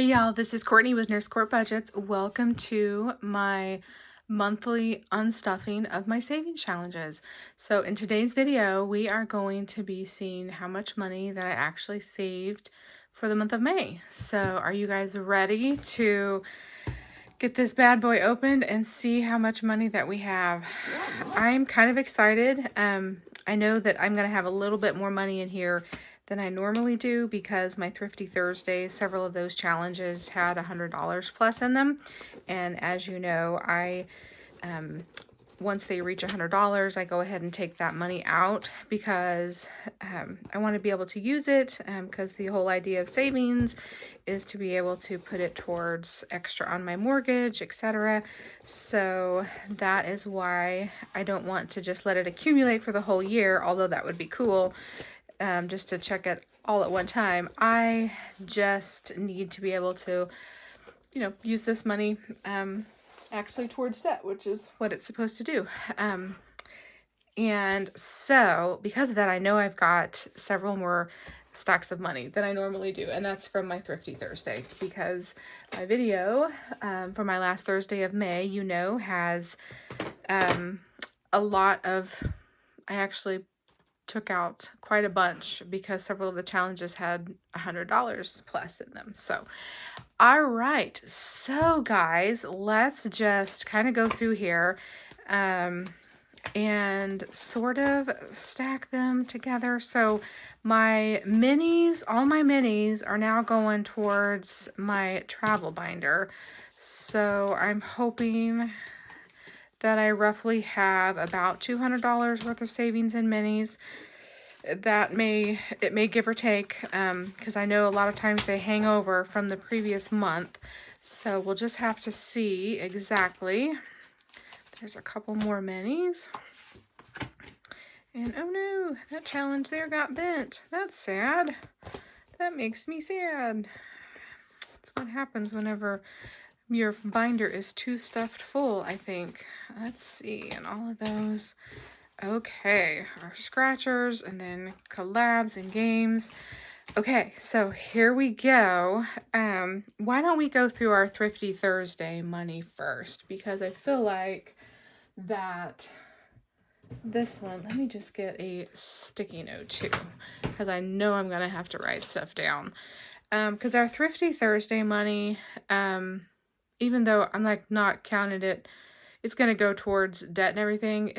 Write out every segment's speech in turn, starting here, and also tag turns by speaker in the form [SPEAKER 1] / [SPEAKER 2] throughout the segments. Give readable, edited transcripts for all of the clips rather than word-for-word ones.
[SPEAKER 1] Hey y'all, this is Courtney with Nurse Court Budgets. Welcome to my monthly unstuffing of my savings challenges. So in today's video, we are going to be seeing how much money that I actually saved for the month of May. So are you guys ready to get this bad boy opened and see how much money that we have? I'm kind of excited. I know that I'm going to have a little bit more money in here than I normally do because my Thrifty Thursdays, several of those challenges had $100 plus in them. And as you know, once they reach $100, I go ahead and take that money out because I want to be able to use it because the whole idea of savings is to be able to put it towards extra on my mortgage, etc. So that is why I don't want to just let it accumulate for the whole year, although that would be cool, just to check it all at one time. I just need to be able to, use this money actually towards debt, which is what it's supposed to do. And so because of that, I know I've got several more stacks of money than I normally do, and that's from my Thrifty Thursday, because my video for my last Thursday of May, has a lot of, I actually took out quite a bunch because several of the challenges had $100 plus in them. So all right, so guys, let's just kind of go through here and sort of stack them together. So my minis, all my minis are now going towards my travel binder. So I'm hoping that I roughly have about $200 worth of savings in minis. It may give or take, because I know a lot of times they hang over from the previous month. So we'll just have to see exactly. There's a couple more minis. And oh no, that challenge there got bent. That's sad. That makes me sad. That's what happens whenever your binder is too stuffed full, I think. Let's see, and all of those. Okay, our scratchers and then collabs and games. Okay, so here we go. Why don't we go through our Thrifty Thursday money first? Because I feel like that this one, let me just get a sticky note too, because I know I'm gonna have to write stuff down. Because our Thrifty Thursday money, even though I'm like not counted it, it's gonna go towards debt and everything.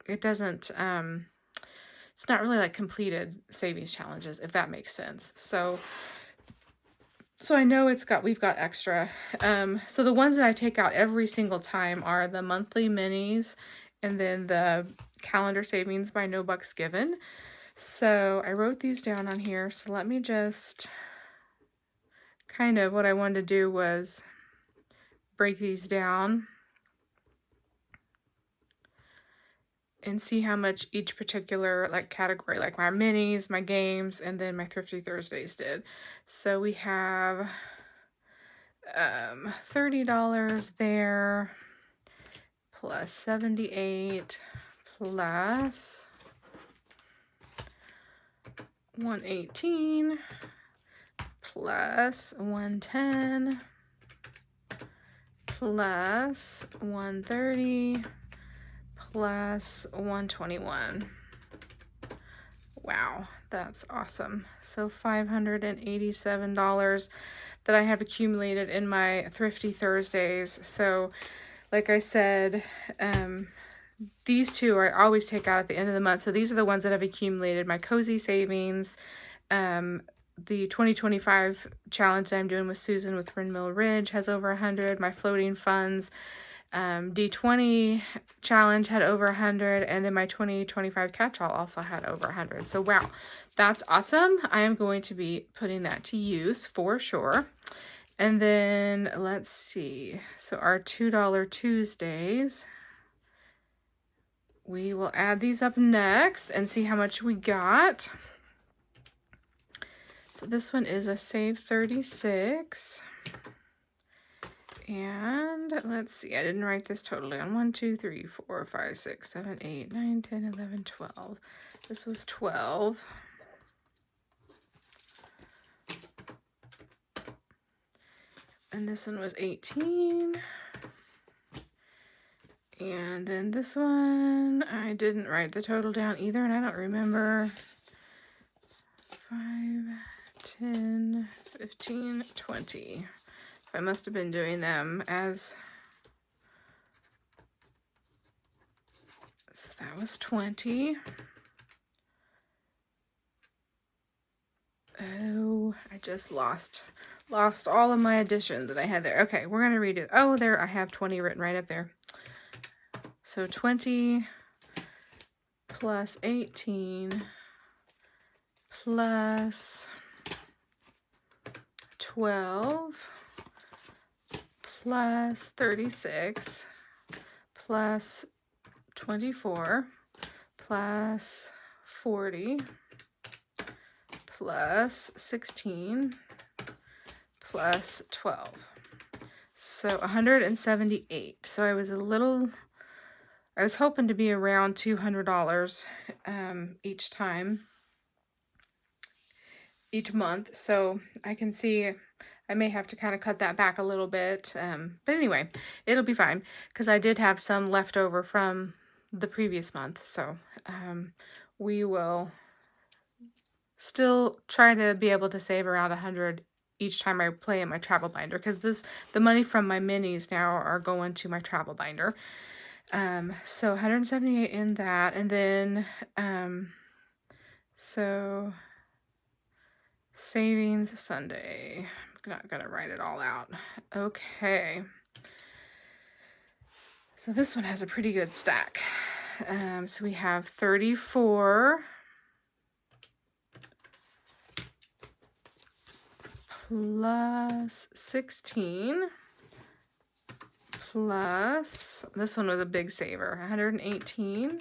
[SPEAKER 1] It doesn't, it's not really like completed savings challenges, if that makes sense. So I know we've got extra. So the ones that I take out every single time are the monthly minis and then the calendar savings by No Bucks Given. So I wrote these down on here. So let me just kind of, what I wanted to do was break these down and see how much each particular category, like my minis, my games, and then my Thrifty Thursdays did. So we have $30 there, plus 78, plus 118, plus 110, plus 130, plus 121. Wow, that's awesome. So $587 that I have accumulated in my Thrifty Thursdays. So like I said, these two I always take out at the end of the month. So these are the ones that have accumulated. My Cozy Savings, the 2025 challenge that I'm doing with Susan with Windmill Ridge has over 100. My Floating Funds D20 challenge had over 100, and then my 2025 catch-all also had over 100. So wow, that's awesome. I am going to be putting that to use for sure. And then let's see, so our $2 Tuesdays, we will add these up next and see how much we got. So this one is a save 36. And let's see, I didn't write this totally on. 1, 2, 3, 4, 5, 6, 7, 8, 9, 10, 11, 12. This was 12. And this one was 18. And then this one, I didn't write the total down either, and I don't remember. 5, 10, 15, 20. So I must have been doing them as, so that was 20. Oh, I just lost all of my additions that I had there. Okay, we're gonna redo it. Oh, there, I have 20 written right up there. So 20 plus 18 plus 12 plus 36 plus 24 plus 40 plus 16 plus 12. So 178. So I was hoping to be around $200 each time, each month. So I can see I may have to kind of cut that back a little bit. But anyway, it'll be fine because I did have some left over from the previous month. So we will still try to be able to save around 100 each time I play in my travel binder, because the money from my minis now are going to my travel binder. So 178 in that, and then so savings Sunday. I'm not gonna write it all out. Okay. So this one has a pretty good stack. So we have 34 plus 16 plus, this one was a big saver, 118,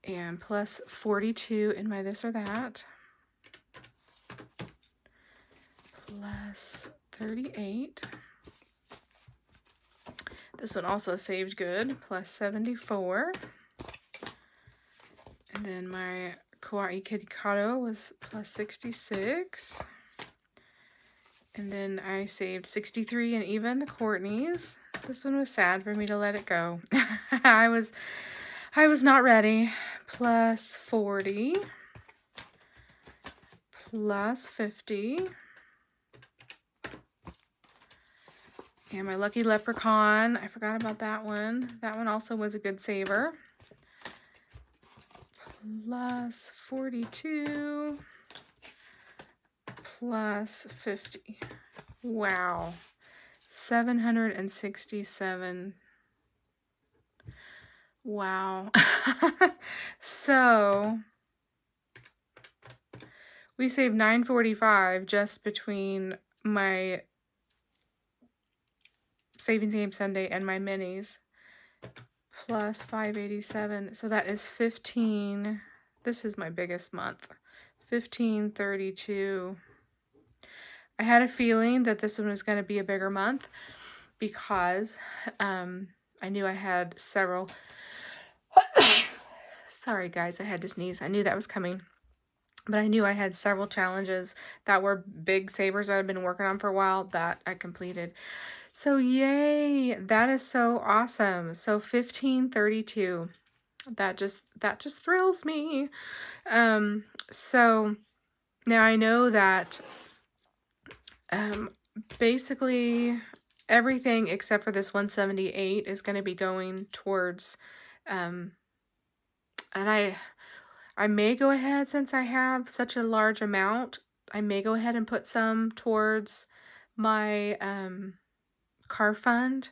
[SPEAKER 1] and plus 42 in my this or that, plus 38. This one also saved good, plus 74. And then my Kawaii Kitty Kato was plus 66. And then I saved 63 and even the Courtney's. This one was sad for me to let it go. I was not ready. Plus 40. Plus 50. And my Lucky Leprechaun, I forgot about that one. That one also was a good saver. Plus 42. Plus 50. Wow. 767. Wow. So we saved $945 just between my Savings Game Sunday and my minis. Plus 587. So that is 15. This is my biggest month. 1532. I had a feeling that this one was going to be a bigger month because I knew I had several. Sorry guys, I had to sneeze. I knew that was coming. But I knew I had several challenges that were big savers that I've been working on for a while that I completed. So yay, that is so awesome. So 1532. That just thrills me. So now I know that basically everything except for this 178 is going to be going towards and I may go ahead, since I have such a large amount, I may go ahead and put some towards my car fund.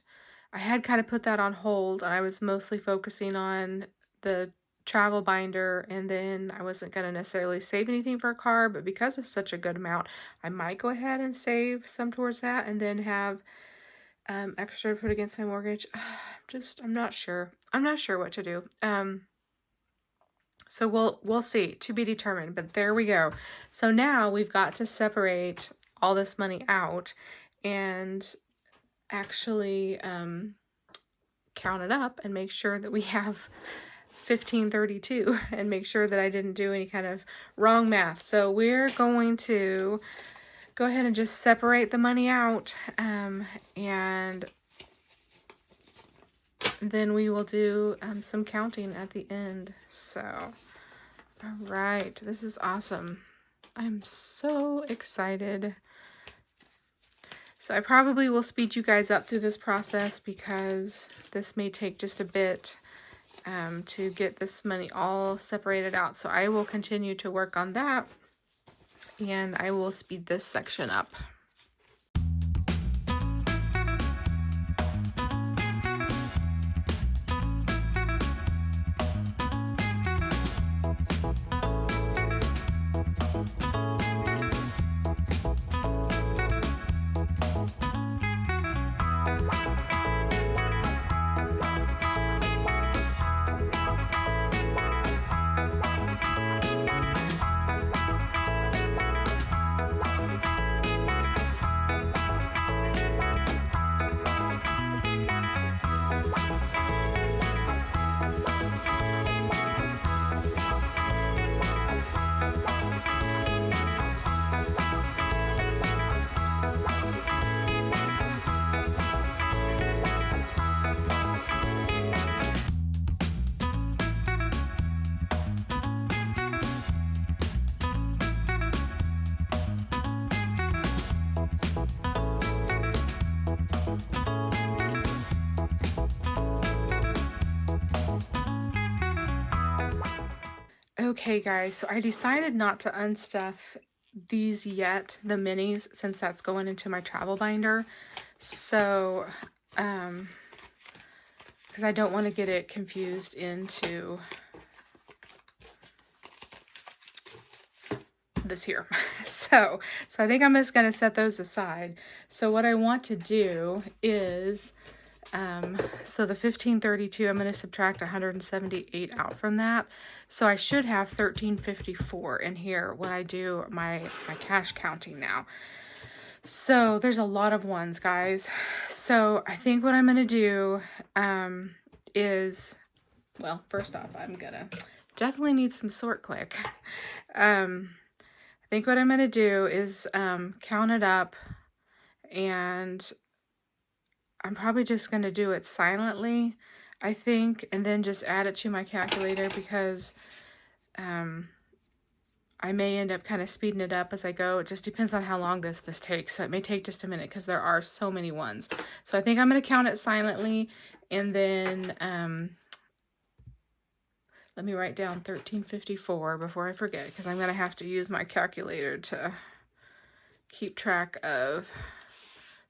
[SPEAKER 1] I had kind of put that on hold, and I was mostly focusing on the travel binder, and then I wasn't going to necessarily save anything for a car, but because it's such a good amount, I might go ahead and save some towards that, and then have extra to put against my mortgage. I'm not sure. I'm not sure what to do. So we'll see, to be determined, but there we go. So now we've got to separate all this money out and actually count it up and make sure that we have 1532 and make sure that I didn't do any kind of wrong math. So we're going to go ahead and just separate the money out, and then we will do some counting at the end. So, all right, this is awesome. I'm so excited. So I probably will speed you guys up through this process because this may take just a bit to get this money all separated out. So I will continue to work on that, and I will speed this section up. Okay guys, so I decided not to unstuff these yet, the minis, since that's going into my travel binder. So, because I don't want to get it confused into this here. So I think I'm just going to set those aside. So what I want to do is, so the 1532, I'm going to subtract 178 out from that. So I should have 1354 in here when I do my cash counting now. So there's a lot of ones, guys. So I think what I'm going to do is, well, first off, I'm going to definitely need some sort quick. I think what I'm going to do is count it up, and I'm probably just going to do it silently, I think, and then just add it to my calculator because I may end up kind of speeding it up as I go. It just depends on how long this takes. So it may take just a minute because there are so many ones. So I think I'm going to count it silently, and then let me write down 1354 before I forget, because I'm going to have to use my calculator to keep track of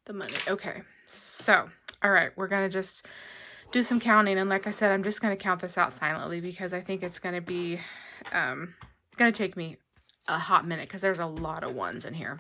[SPEAKER 1] the money. Okay, so, all right, we're going to just do some counting. And like I said, I'm just going to count this out silently because I think it's going to be, it's going to take me a hot minute because there's a lot of ones in here.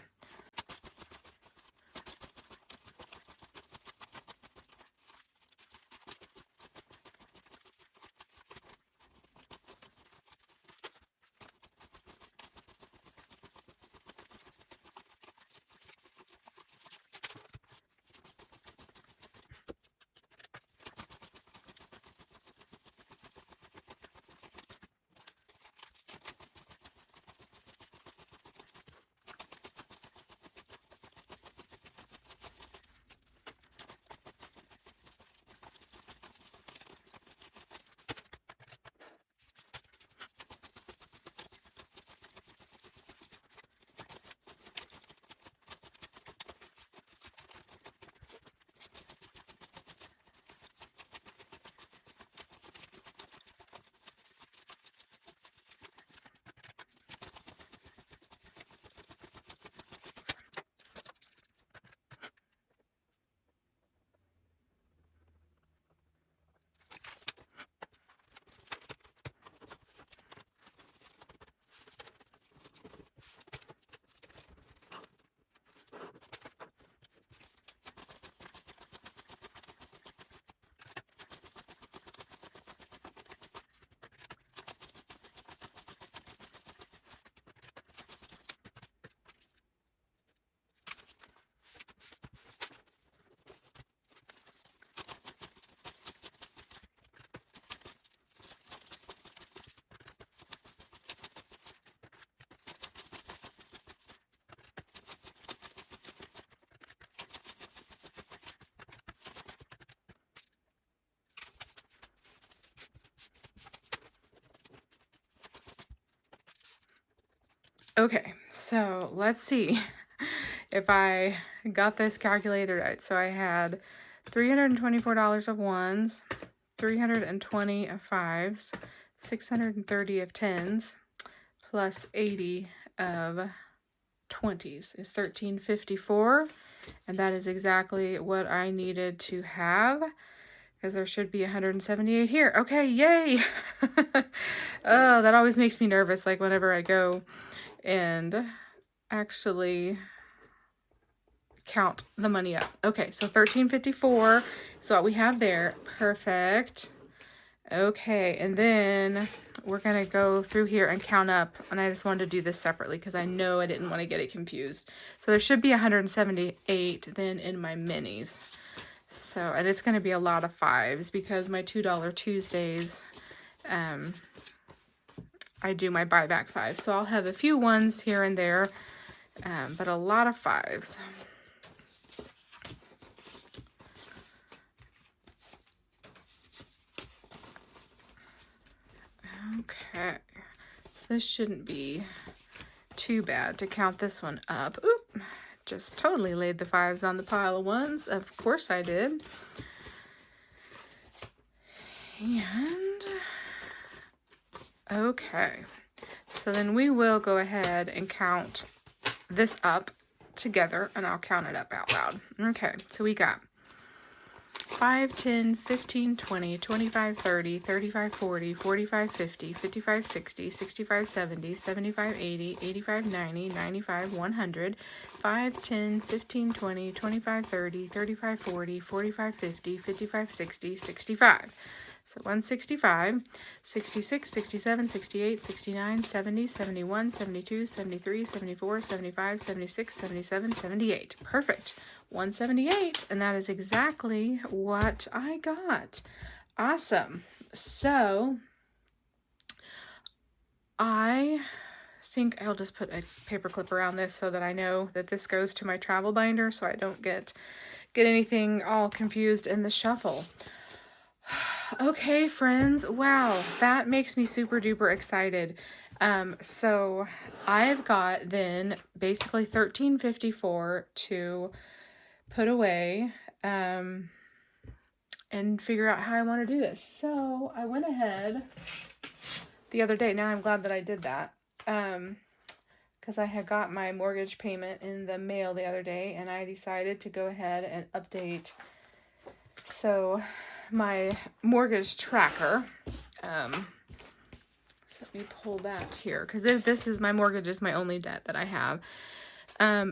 [SPEAKER 1] Okay, so let's see if I got this calculated right. So I had $324 of ones, 320 of fives, 630 of tens, plus 80 of 20s is 1354, and that is exactly what I needed to have, because there should be 178 here. Okay, yay! Oh, that always makes me nervous, like whenever I go and actually count the money up. Okay, so 1354 is what we have there. Perfect. Okay, and then we're gonna go through here and count up, and I just wanted to do this separately because I know I didn't want to get it confused. So there should be 178 then in my minis. So, and it's gonna be a lot of fives because my $2 Tuesdays, I do my buyback fives. So I'll have a few ones here and there, but a lot of fives. Okay, so this shouldn't be too bad to count this one up. Oop, just totally laid the fives on the pile of ones. Of course I did. And, okay, so then we will go ahead and count this up together, and I'll count it up out loud. Okay, so we got 5, 10, 15, 20, 25, 30, 35, 40, 45, 50, 55, 60, 65, 70, 75, 80, 85, 90, 95, 100, 5, 10, 15, 20, 25, 30, 35, 40, 45, 50, 55, 60, 65. So 165, 66, 67, 68, 69, 70, 71, 72, 73, 74, 75, 76, 77, 78. Perfect. 178, and that is exactly what I got. Awesome. So I think I'll just put a paper clip around this so that I know that this goes to my travel binder so I don't get anything all confused in the shuffle. Okay, friends. Wow, that makes me super duper excited. So I've got then basically 1354 to put away and figure out how I want to do this. So I went ahead the other day. Now I'm glad that I did that because I had got my mortgage payment in the mail the other day, and I decided to go ahead and update. So my mortgage tracker, so let me pull that here, because this is my mortgage is my only debt that I have.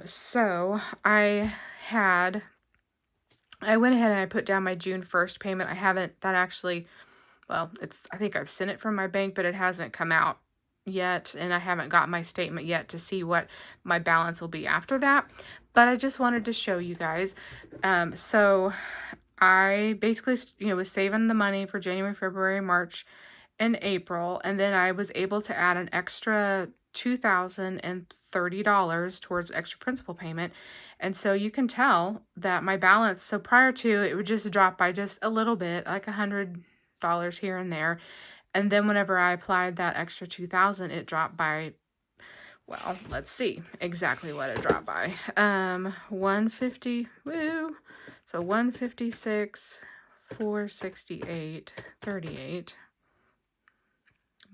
[SPEAKER 1] So I went ahead and I put down my June 1st payment. I haven't, that actually, well, I think I've sent it from my bank, but it hasn't come out yet, and I haven't got my statement yet to see what my balance will be after that. But I just wanted to show you guys. So I basically, was saving the money for January, February, March, and April, and then I was able to add an extra $2,030 towards extra principal payment. And so you can tell that my balance, so prior to, it would just drop by just a little bit, like $100 here and there. And then whenever I applied that extra $2,000, it dropped by, well, let's see exactly what it dropped by. 150, woo. So 156, 468, 38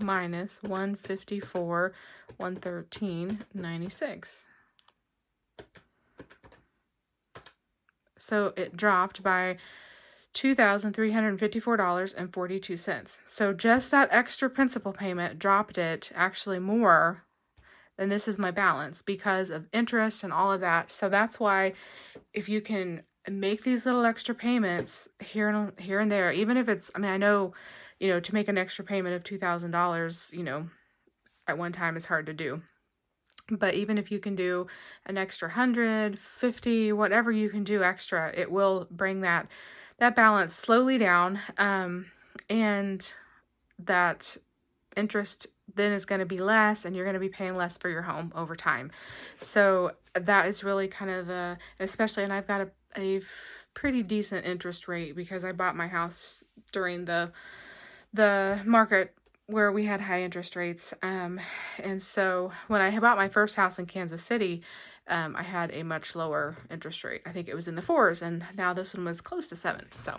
[SPEAKER 1] minus 154, 113, 96. So it dropped by $2,354.42. So just that extra principal payment dropped it actually more than this is my balance because of interest and all of that. So that's why if you can make these little extra payments here and there, even if it's, I know, to make an extra payment of $2,000, at one time is hard to do. But even if you can do an extra 150, whatever you can do extra, it will bring that balance slowly down, and that interest then is going to be less, and you're going to be paying less for your home over time. So that is really kind of especially, and I've got a pretty decent interest rate because I bought my house during the market where we had high interest rates. And so when I bought my first house in Kansas City, I had a much lower interest rate. I think it was in the 4s, and now this one was close to 7. So,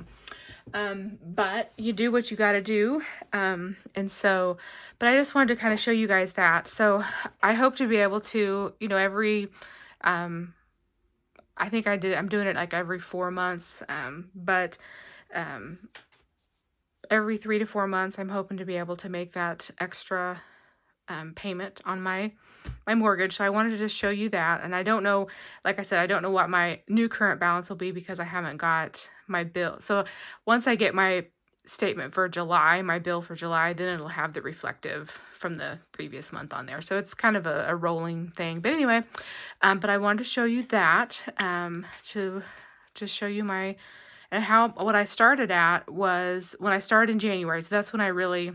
[SPEAKER 1] but you do what you got to do. And so, but I just wanted to kind of show you guys that. So I hope to be able to, you know, I think I'm doing it like every 4 months. But, every 3 to 4 months, I'm hoping to be able to make that extra payment on my mortgage. So I wanted to just show you that. And I don't know, like I said, I don't know what my new current balance will be because I haven't got my bill. So once I get my statement for July, my bill for July, then it'll have the reflective from the previous month on there. So it's kind of a rolling thing. But anyway, but I wanted to show you that to just show you my, and how, what I started at was when I started in January. So that's when I really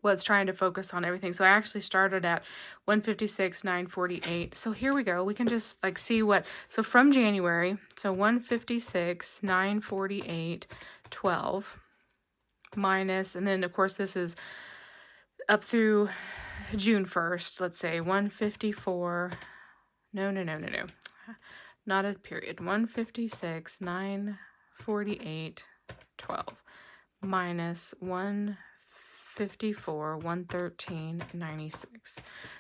[SPEAKER 1] was trying to focus on everything. So I actually started at 156,948. So here we go. We can just like see what, so from January, so 156,948.12 minus, and then of course this is up through June 1st. Let's say 154, no. Not a period. 156,948.12 minus 154, 113.96.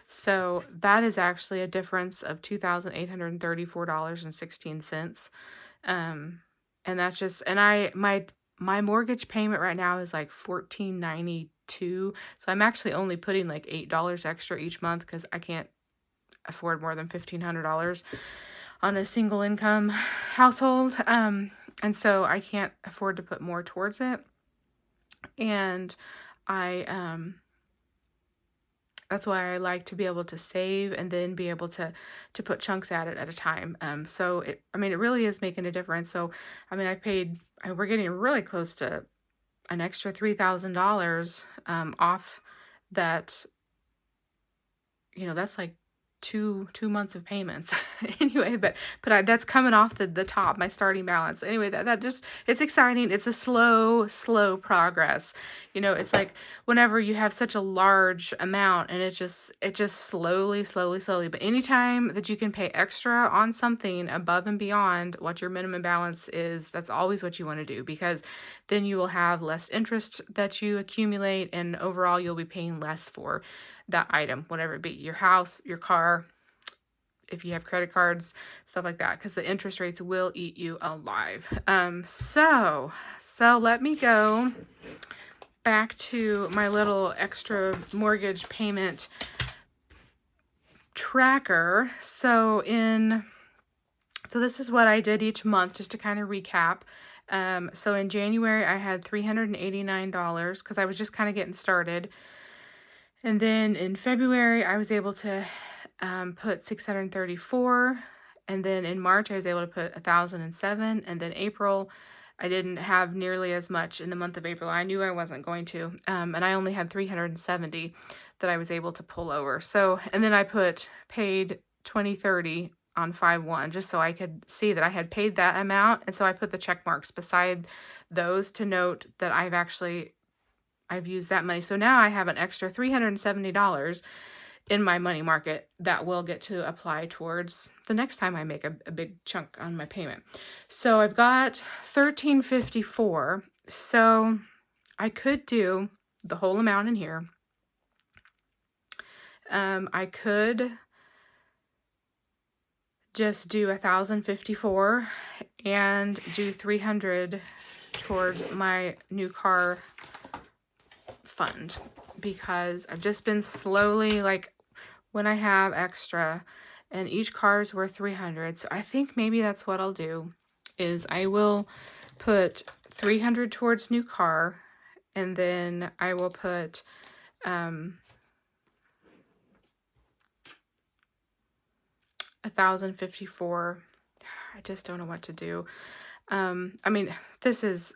[SPEAKER 1] So that is actually a difference of $2,834.16. And that's just, and my mortgage payment right now is like $14.92. So I'm actually only putting like $8 extra each month because I can't afford more than $1,500 on a single income household. And so I can't afford to put more towards it. And that's why I like to be able to save and then be able to put chunks at it at a time. So it really is making a difference. So, we're getting really close to an extra $3,000, off that, that's like two months of payments anyway, but that's coming off the top, my starting balance. Anyway, that just, it's exciting. It's a slow progress. It's like whenever you have such a large amount and it just slowly. But anytime that you can pay extra on something above and beyond what your minimum balance is, that's always what you want to do, because then you will have less interest that you accumulate, and overall you'll be paying less for that item, whatever it be, your house, your car, if you have credit cards, stuff like that, because the interest rates will eat you alive. So let me go back to my little extra mortgage payment tracker. So this is what I did each month, just to kind of recap. So in January, I had $389 because I was just kind of getting started. And then in February, I was able to put $634. And then in March, I was able to put $1,007. And then April, I didn't have nearly as much in the month of April. I knew I wasn't going to. And I only had $370 that I was able to pull over. So, and then I paid $20.30 on 5/1, just so I could see that I had paid that amount. And so I put the check marks beside those to note that I've used that money. So now I have an extra $370 in my money market that will get to apply towards the next time I make a big chunk on my payment. So I've got $1,354. So I could do the whole amount in here. I could just do $1,054 and do $300 towards my new car fund, because I've just been slowly, like, when I have extra, and each car is worth $300. So I think maybe that's what I'll do, is I will put $300 towards new car, and then I will put $1,054. I just don't know what to do. This is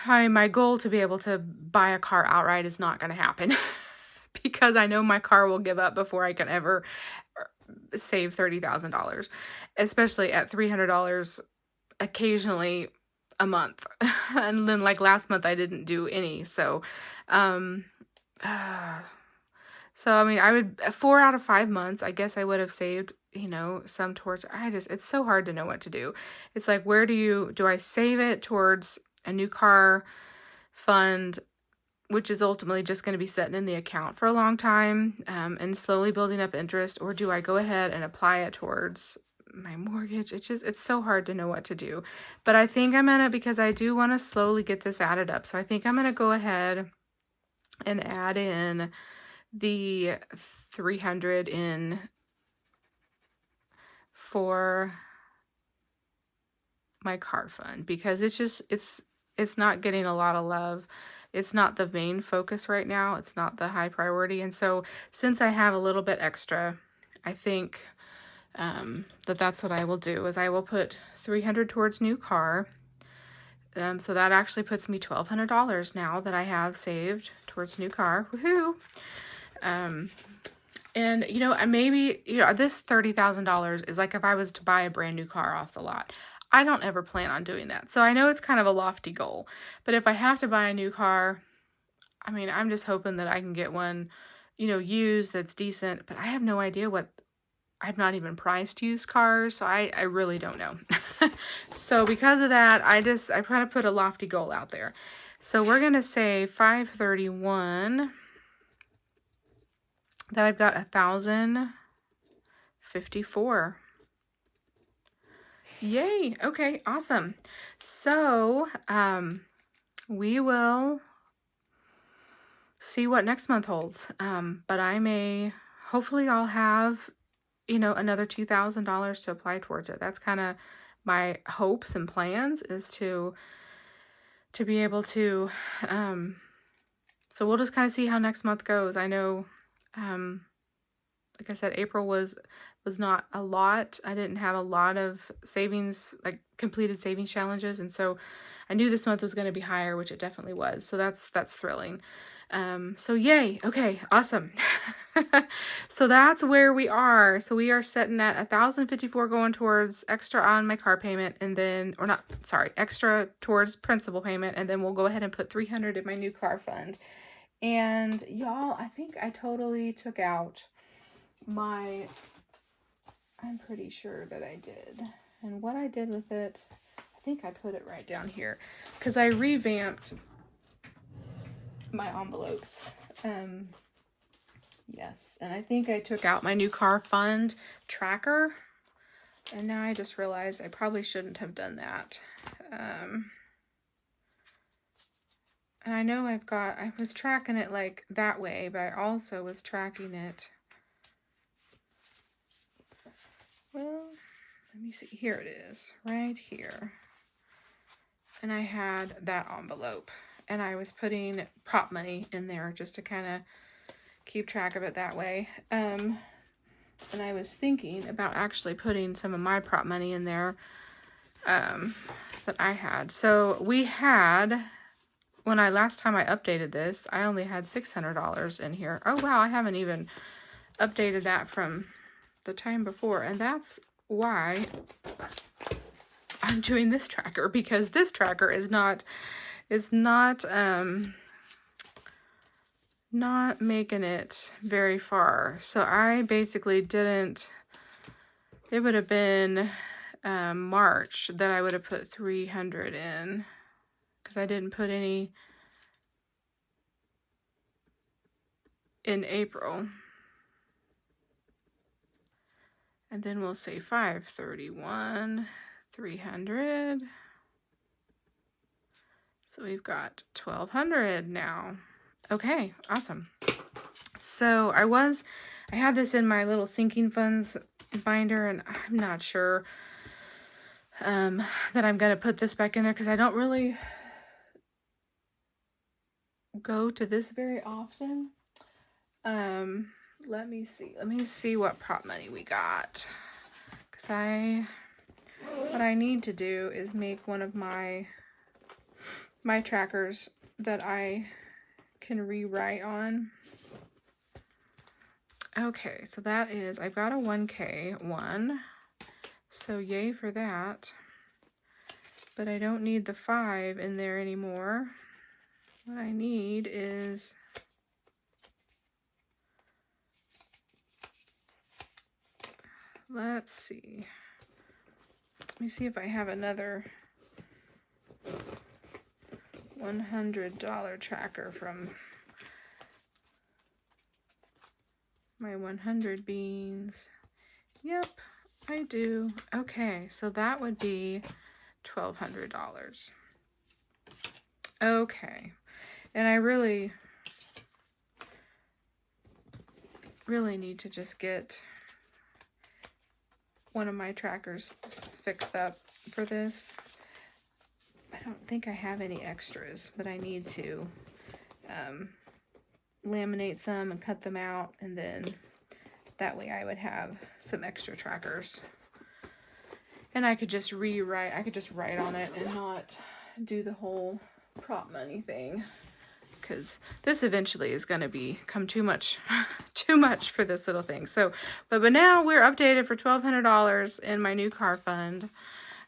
[SPEAKER 1] my goal, to be able to buy a car outright, is not going to happen because I know my car will give up before I can ever save $30,000, especially at $300. Occasionally a month. And then like last month I didn't do any. So, um, so I mean, I would 4 out of 5 months, I guess I would have saved, you know, some towards, it's so hard to know what to do. It's like, where do I save it towards a new car fund, which is ultimately just going to be sitting in the account for a long time, and slowly building up interest, or do I go ahead and apply it towards my mortgage? It's so hard to know what to do. But I think I'm gonna, because I do want to slowly get this added up, so I think I'm gonna go ahead and add in the 300 in for my car fund, because it's not getting a lot of love. It's not the main focus right now. It's not the high priority. And so since I have a little bit extra, I think that's what I will do, is I will put 300 towards new car. So that actually puts me $1,200 now that I have saved towards new car. Woohoo! And, you know, maybe, you know, this $30,000 is like if I was to buy a brand new car off the lot. I don't ever plan on doing that. So I know it's kind of a lofty goal. But if I have to buy a new car, I mean, I'm just hoping that I can get one, you know, used that's decent. But I have no idea I've not even priced used cars. So I really don't know. So because of that, I try to put a lofty goal out there. So we're going to say 531. That I've got 1,054. Yay. Okay, awesome. So, we will see what next month holds. But hopefully I'll have, you know, another $2,000 to apply towards it. That's kind of my hopes and plans, is to be able to, so we'll just kind of see how next month goes. I know, like I said, April was not a lot. I didn't have a lot of savings, like completed savings challenges. And so I knew this month was going to be higher, which it definitely was. So that's thrilling. So yay. Okay, awesome. So that's where we are. So we are sitting at 1,054 going towards extra on my car payment, and then, or not, sorry, extra towards principal payment. And then we'll go ahead and put 300 in my new car fund. And y'all, I think I totally took out I'm pretty sure that I did. And what I did with it, I think I put it right down here, because I revamped my envelopes. Yes, and I think I took out my new car fund tracker. And now I just realized I probably shouldn't have done that. And I know I was tracking it like that way, but I also was tracking it. Well, let me see. Here it is, right here. And I had that envelope, and I was putting prop money in there just to kind of keep track of it that way. And I was thinking about actually putting some of my prop money in there that I had. So we had, last time I updated this, I only had $600 in here. Oh, wow, I haven't even updated that from the time before. And that's why I'm doing this tracker, because this tracker is not making it very far. So I basically didn't, it would have been March that I would have put 300 in, because I didn't put any in April. And then we'll say 531, 300. So we've got 1,200 now. Okay, awesome. So I had this in my little sinking funds binder, and I'm not sure that I'm going to put this back in there, because I don't really go to this very often. Let me see what prop money we got, because what I need to do is make one of my trackers that I can rewrite on. Okay, so that is, I've got a 1K one, so yay for that. but I don't need the 5 in there anymore. What I need is let's see. Let me see if I have another $100 tracker from my 100 beans. Yep, I do. Okay, so that would be $1,200. Okay, and I really need to just get one of my trackers fixed up for this. I don't think I have any extras, but I need to laminate some and cut them out, and then that way I would have some extra trackers. And I could just rewrite, I could just write on it and not do the whole prop money thing. Because this eventually is going to become too much for this little thing. So, but now we're updated for $1,200 in my new car fund.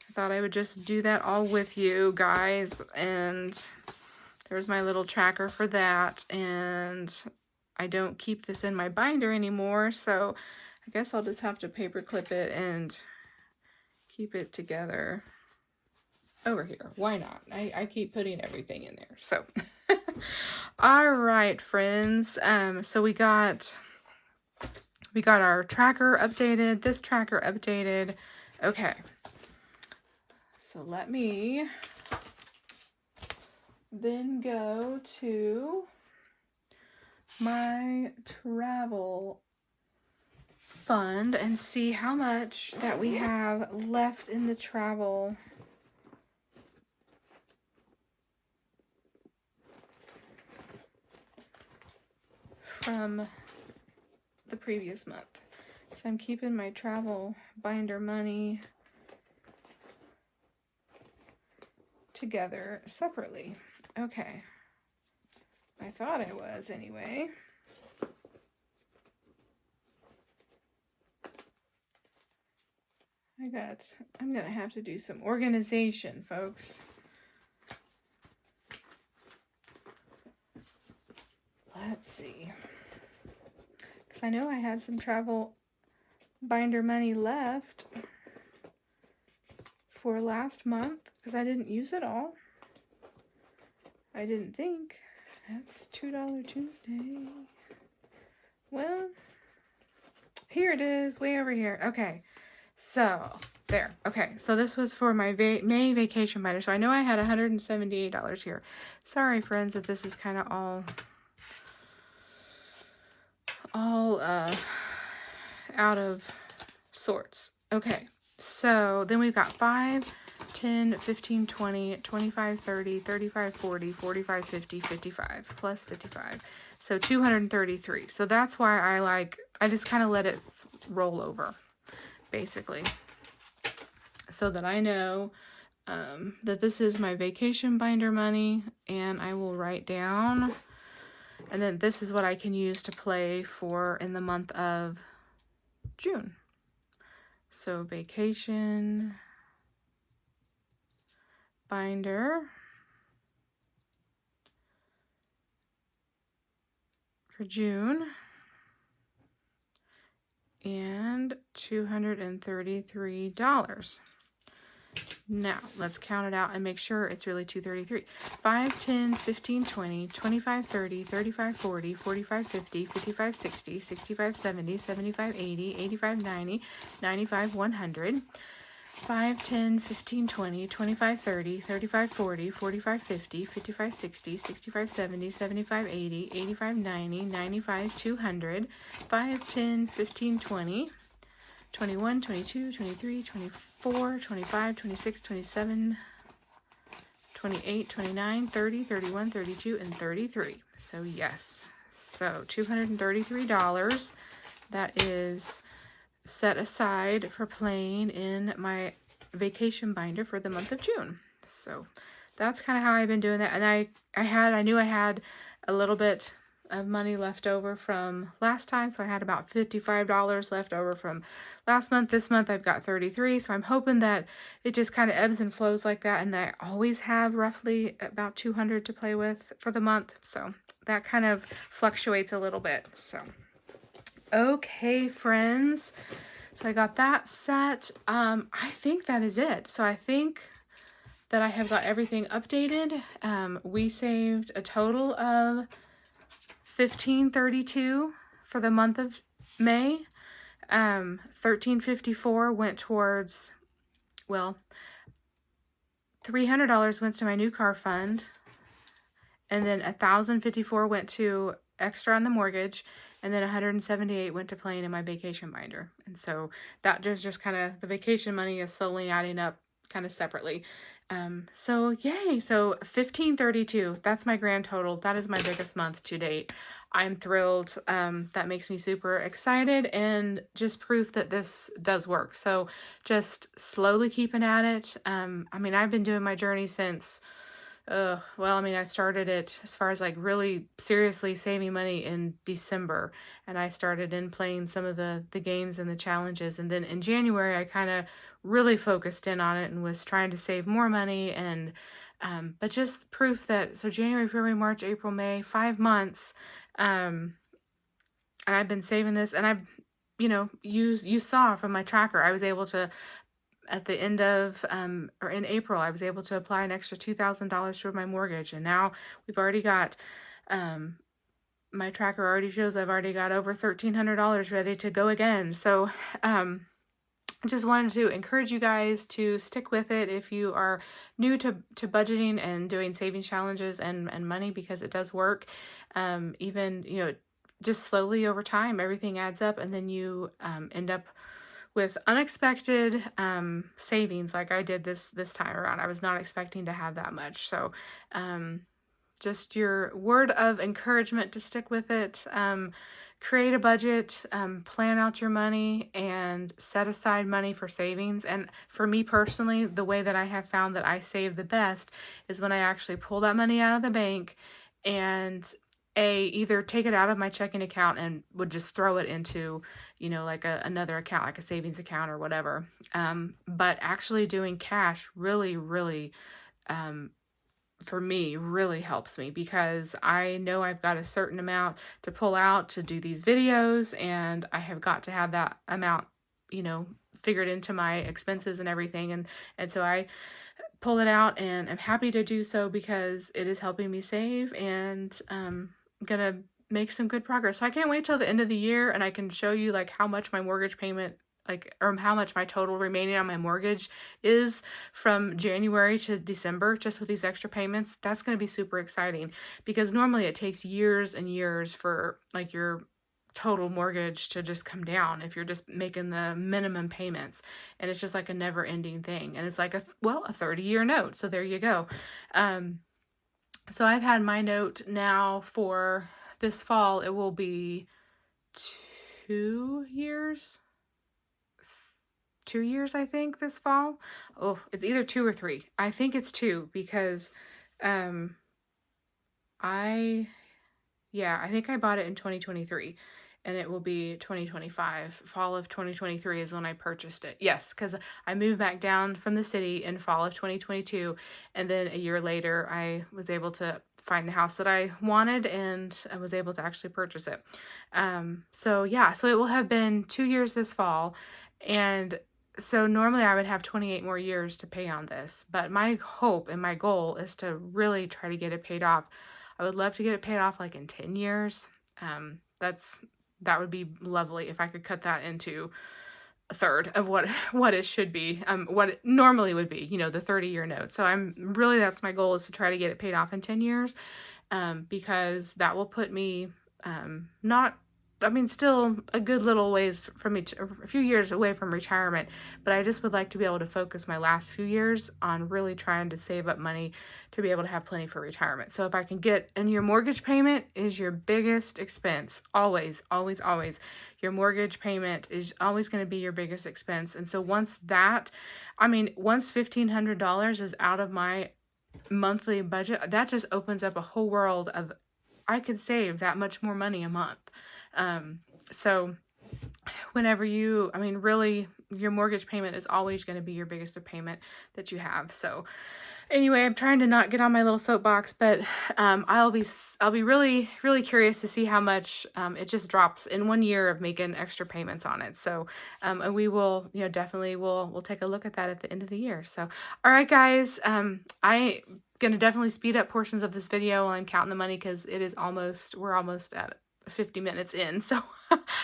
[SPEAKER 1] I thought I would just do that all with you guys. And there's my little tracker for that. And I don't keep this in my binder anymore. So I guess I'll just have to paper clip it and keep it together over here. Why not? I keep putting everything in there. So, all right, friends. So we got our tracker updated, this tracker updated. Okay. So let me then go to my travel fund and see how much that we have left in the travel from the previous month. So I'm keeping my travel binder money together separately. Okay. I thought I was anyway. I'm gonna have to do some organization, folks. Let's see. Because I know I had some travel binder money left for last month because I didn't use it all. I didn't think. That's $2 Tuesday. Well, here it is, way over here. Okay, so there. Okay, so this was for my May vacation binder. So I know I had $178 here. Sorry, friends, if this is kind of all out of sorts. Okay, so then we've got 5, 10, 15, 20, 25, 30, 35, 40, 45, 50, 55, plus 55. So 233. So that's why I just kind of let it roll over, basically. So that I know that this is my vacation binder money, and I will write down, and then this is what I can use to play for in the month of June. So vacation binder for June, and $233. Now, let's count it out and make sure it's really 233. 5, 10, 15, 20, 25, 30, 35, 40, 45, 50, 55, 60, 65, 70, 75, 80, 85, 90, 95, 100. 5, 10, 15, 20, 25, 30, 35, 40, 45, 50, 55, 60, 65, 70, 75, 80, 85, 90, 95, 200. 5, 10, 15, 20, 21, 22, 23, 24, 25, 26, 27, 28, 29, 30, 31, 32, and 33. So yes, so $233 that is set aside for playing in my vacation binder for the month of June. So that's kind of how I've been doing that. And I knew I had a little bit of money left over from last time. So I had about $55 left over from last month. This month I've got 33. So I'm hoping that it just kind of ebbs and flows like that, and that I always have roughly about 200 to play with for the month. So that kind of fluctuates a little bit. So, okay, friends. So I got that set. I think that is it. So I think that I have got everything updated. We saved a total of $15.32 for the month of May. $13.54 went towards, well, $300 went to my new car fund, and then $1,054 went to extra on the mortgage, and then $178 went to playing in my vacation binder. And so that just kind of, the vacation money is slowly adding up kind of separately. So yay. So $15.32, that's my grand total. That is my biggest month to date. I'm thrilled. That makes me super excited, and just proof that this does work. So just slowly keeping at it. I mean, I've been doing my journey since, well, I mean, I started it as far as like really seriously saving money in December, and I started in playing some of the games and the challenges. And then in January, I kind of really focused in on it and was trying to save more money. And, but just proof that, so January, February, March, April, May, 5 months, and I've been saving this, and you saw from my tracker, I was able to, at the end of, or in April, I was able to apply an extra $2,000 toward my mortgage. And now we've already got, my tracker already shows I've already got over $1,300 ready to go again. So, I just wanted to encourage you guys to stick with it if you are new to budgeting and doing savings challenges and money, because it does work. Even, just slowly over time, everything adds up, and then you end up with unexpected savings like I did this time around. I was not expecting to have that much. So just your word of encouragement to stick with it. Create a budget, plan out your money, and set aside money for savings. And for me personally, the way that I have found that I save the best is when I actually pull that money out of the bank and either take it out of my checking account and would just throw it into, like another account, like a savings account or whatever. But actually doing cash really, really, for me, really helps me, because I know I've got a certain amount to pull out to do these videos, and I have got to have that amount, figured into my expenses and everything. And so I pull it out, and I'm happy to do so because it is helping me save, and gonna make some good progress. So I can't wait till the end of the year, and I can show you like how much my mortgage payment, or how much my total remaining on my mortgage is from January to December, just with these extra payments. That's going to be super exciting, because normally it takes years and years for like your total mortgage to just come down if you're just making the minimum payments, and it's just like a never ending thing. And it's like a 30-year note. So there you go. So I've had my note now for this fall. It will be 2 years. 2 years, I think, this fall. Oh, it's either 2 or 3. I think it's 2, because I think I bought it in 2023, and it will be 2025. Fall of 2023 is when I purchased it. Yes, because I moved back down from the city in fall of 2022, and then a year later I was able to find the house that I wanted, and I was able to actually purchase it. So it will have been 2 years this fall, and so normally I would have 28 more years to pay on this, but my hope and my goal is to really try to get it paid off. I would love to get it paid off like in 10 years. That would be lovely if I could cut that into a third of what it should be, what it normally would be, the 30-year note. So that's my goal, is to try to get it paid off in 10 years, because that will put me, still a good little ways from a few years away from retirement, but I just would like to be able to focus my last few years on really trying to save up money to be able to have plenty for retirement. So if I can and your mortgage payment is your biggest expense, always, always, always. Your mortgage payment is always going to be your biggest expense. And so once $1,500 is out of my monthly budget, that just opens up a whole world of I could save that much more money a month. So whenever you, I mean, really, your mortgage payment is always going to be your biggest payment that you have. So anyway, I'm trying to not get on my little soapbox, but I'll be really curious to see how much it just drops in 1 year of making extra payments on it. So and we will, definitely we'll take a look at that at the end of the year. So all right, guys, I gonna definitely speed up portions of this video while I'm counting the money, because we're almost at 50 minutes in. So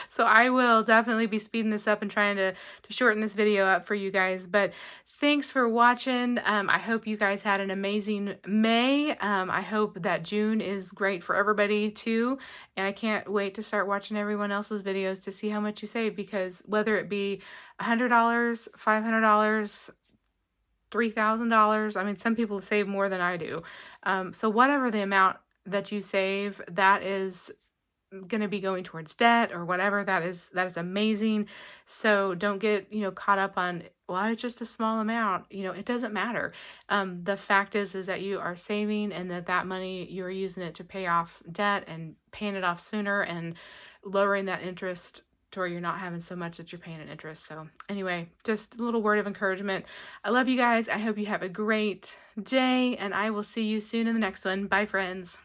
[SPEAKER 1] so I will definitely be speeding this up and trying to shorten this video up for you guys. But thanks for watching. I hope you guys had an amazing May. I hope that June is great for everybody too. And I can't wait to start watching everyone else's videos to see how much you save, because whether it be $100, $500, $3,000, I mean, some people save more than I do. So whatever the amount that you save, that is going to be going towards debt or whatever, that is amazing. So don't get, caught up on, well, it's just a small amount. It doesn't matter. The fact is that you are saving, and that money, you're using it to pay off debt and paying it off sooner and lowering that interest to where you're not having so much that you're paying an interest. So anyway, just a little word of encouragement. I love you guys. I hope you have a great day, and I will see you soon in the next one. Bye, friends.